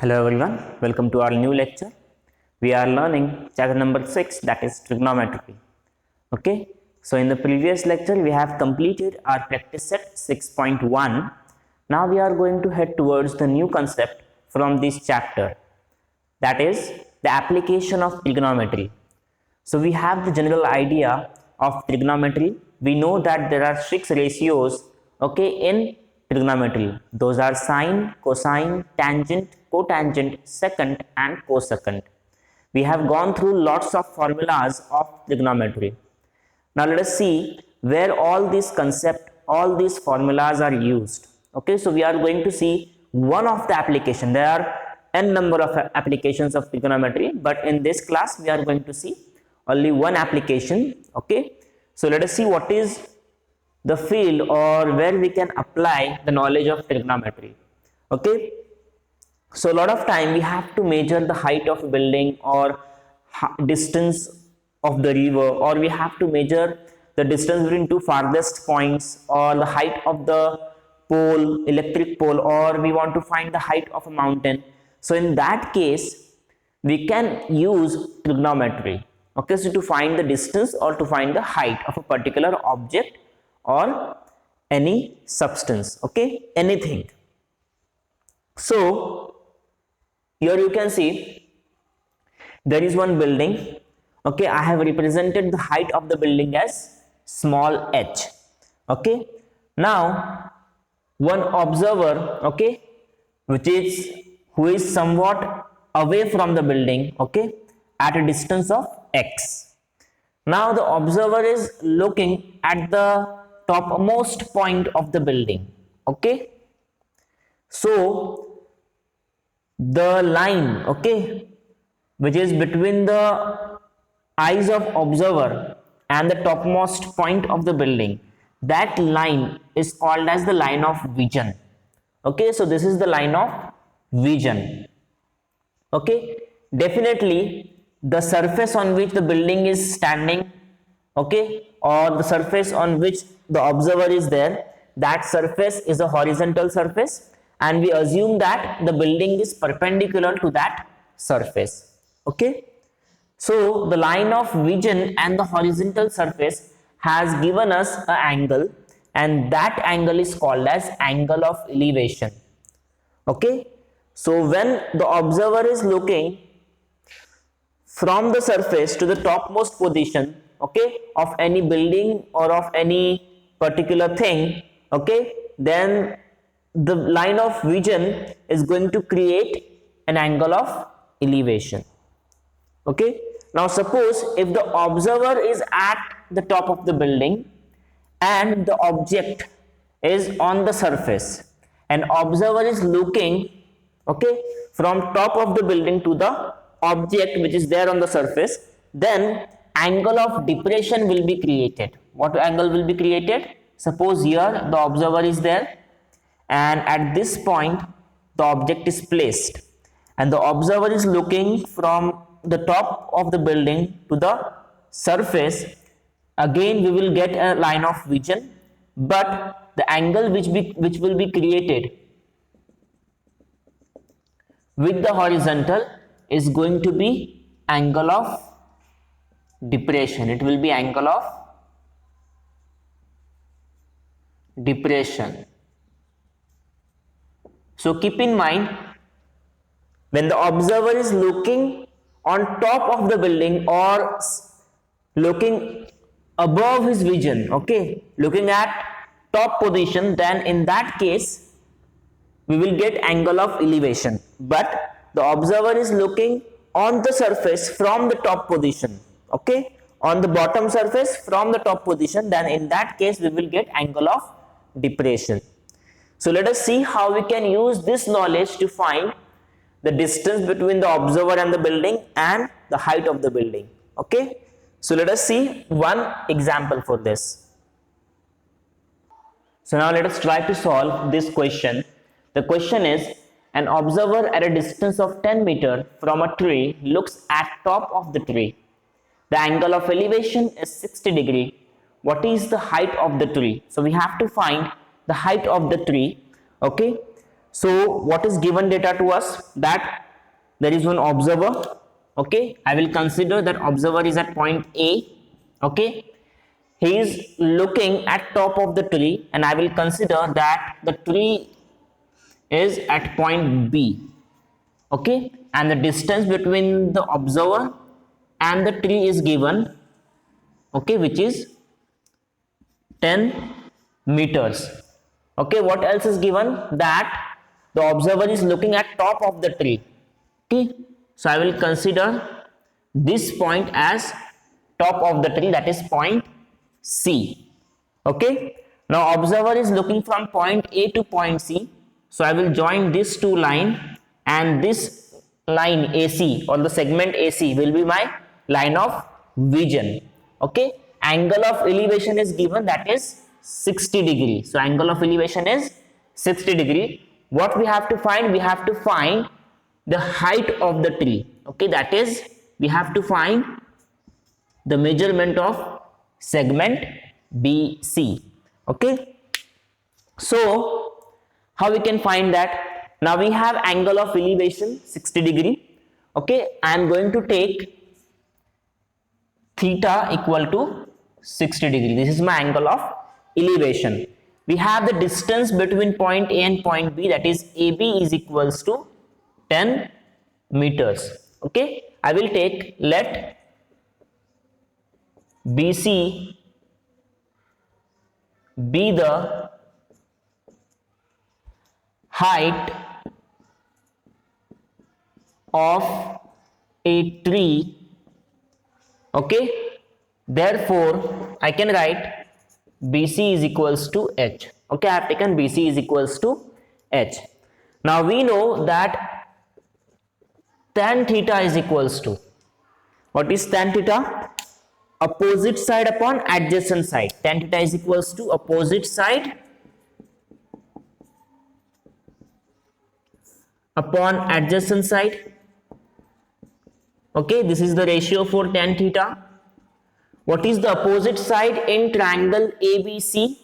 Hello everyone, welcome to our new lecture. We are learning chapter number 6, that is trigonometry. Okay, so in the previous lecture we have completed our practice set 6.1. Now we are going to head towards the new concept from this chapter, that is the application of trigonometry. So we have the general idea of trigonometry. We know that there are 6 ratios, okay, in trigonometry. Those are sine, cosine, tangent, cotangent, secant and cosecant. We have gone through lots of formulas of trigonometry. Now let us see where all these concepts, all these formulas are used. Okay, so we are going to see one of the application. There are n number of applications of trigonometry, but in this class we are going to see only one application. Okay, so let us see what is the field or where we can apply the knowledge of trigonometry. Okay, so a lot of time we have to measure the height of a building or distance of the river, or we have to measure the distance between two farthest points, or the height of the pole, electric pole, or we want to find the height of a mountain. So in that case we can use trigonometry. Okay, so to find the distance or to find the height of a particular object or any substance, okay, anything. So here you can see there is one building. Okay, I have represented the height of the building as small h. Okay, now one observer, okay, who is somewhat away from the building, okay, at a distance of x. Now the observer is looking at the topmost point of the building. Okay, so the line, okay, which is between the eyes of observer and the topmost point of the building, that line is called as the line of vision. Okay, so this is the line of vision. Okay, definitely the surface on which the building is standing, okay, or the surface on which the observer is there, that surface is a horizontal surface, and we assume that the building is perpendicular to that surface. Okay, so the line of vision and the horizontal surface has given us an angle, and that angle is called as angle of elevation. Okay, so when the observer is looking from the surface to the topmost position, okay, of any building or of any particular thing, okay, then the line of vision is going to create an angle of elevation. Okay, now suppose if the observer is at the top of the building and the object is on the surface, and observer is looking, okay, from top of the building to the object which is there on the surface, then angle of depression will be created. What angle will be created? Suppose here the observer is there, and at this point the object is placed, and the observer is looking from the top of the building to the surface. Again we will get a line of vision, but the angle which will be created with the horizontal is going to be angle of depression. It will be angle of depression. So keep in mind, when the observer is looking on top of the building or looking above his vision, okay, looking at top position, then in that case we will get angle of elevation. But the observer is looking on the surface from the top position, okay, on the bottom surface from the top position, then in that case we will get angle of depression. So let us see how we can use this knowledge to find the distance between the observer and the building and the height of the building. Okay, so let us see one example for this. So now let us try to solve this question. The question is, an observer at a distance of 10 meters from a tree looks at top of the tree. The angle of elevation is 60 degree. What is the height of the tree? So we have to find the height of the tree. Okay, So what is given data to us? That there is one observer. Okay, I will consider that observer is at point A. Okay, he is looking at top of the tree, and I will consider that the tree is at point B. Okay, and the distance between the observer and the tree is given, okay, which is 10 meters. Okay, what else is given? That the observer is looking at top of the tree. Okay, so I will consider this point as top of the tree, that is point C. Okay, now observer is looking from point A to point C, so I will join these two lines, and this line AC or the segment AC will be my line of vision. Okay, angle of elevation is given, that is 60 degree. So angle of elevation is 60 degree. What we have to find? We have to find the height of the tree. Okay, that is we have to find the measurement of segment BC. Okay, so how we can find that? Now we have angle of elevation 60 degree. Okay, I am going to take theta equal to 60 degree. This is my angle of elevation. We have the distance between point A and point B, that is AB is equals to 10 meters. Okay, I will take, let BC be the height of a tree. Okay, therefore I can write BC is equals to H. Okay, I have taken BC is equals to H. Now we know that tan theta is equals to, what is tan theta? Opposite side upon adjacent side. Tan theta is equals to opposite side upon adjacent side. Okay, this is the ratio for tan theta. What is the opposite side in triangle ABC?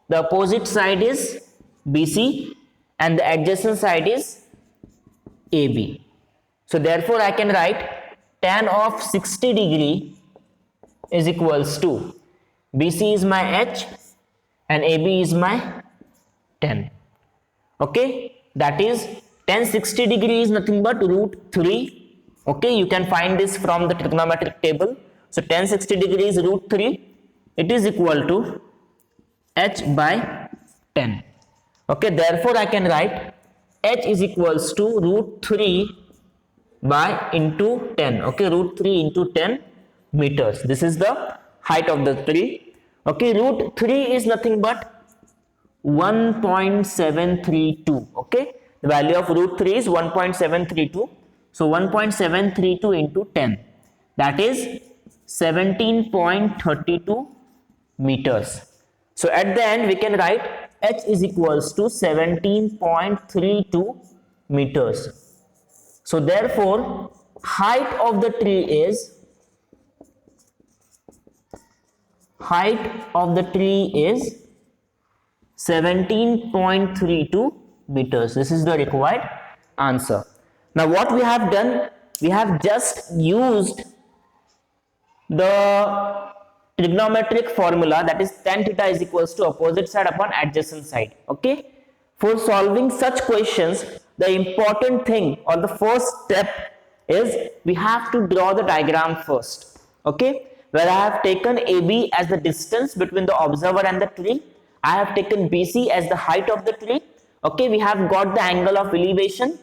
The opposite side is BC and the adjacent side is AB. So therefore I can write tan of 60 degree is equals to, BC is my H and AB is my 10. Okay, that is tan 60 degree is nothing but root 3. Okay, you can find this from the trigonometric table. So tan 60 degree is root 3. It is equal to H by 10. Okay, therefore I can write H is equals to root 3 by into 10. Okay, root 3 into 10 meters. This is the height of the tree. Okay, root 3 is nothing but 1.732. Okay, the value of root 3 is 1.732. So 1.732 into 10, that is 17.32 meters. So at the end we can write H is equals to 17.32 meters. So therefore height of the tree is 17.32 meters. This is the required answer. Now what we have done, we have just used the trigonometric formula, that is tan theta is equals to opposite side upon adjacent side. Okay, for solving such questions, the important thing or the first step is we have to draw the diagram first. Okay, where I have taken AB as the distance between the observer and the tree, I have taken BC as the height of the tree. Okay, we have got the angle of elevation,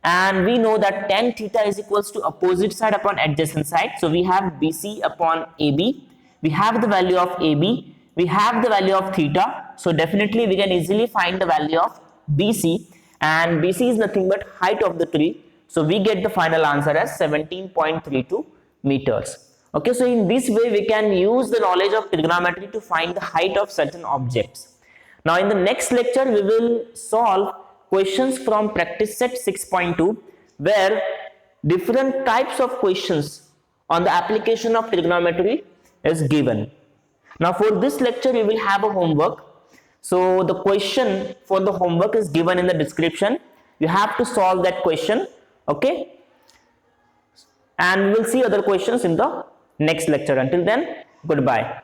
and we know that tan theta is equals to opposite side upon adjacent side. So we have BC upon AB, we have the value of AB, we have the value of theta. So definitely we can easily find the value of BC, and BC is nothing but height of the tree. So we get the final answer as 17.32 meters. Okay, so in this way we can use the knowledge of trigonometry to find the height of certain objects. Now in the next lecture we will solve questions from practice set 6.2, where different types of questions on the application of trigonometry is given. Now for this lecture we will have a homework. So the question for the homework is given in the description. You have to solve that question. Okay, and we will see other questions in the next lecture. Until then, goodbye.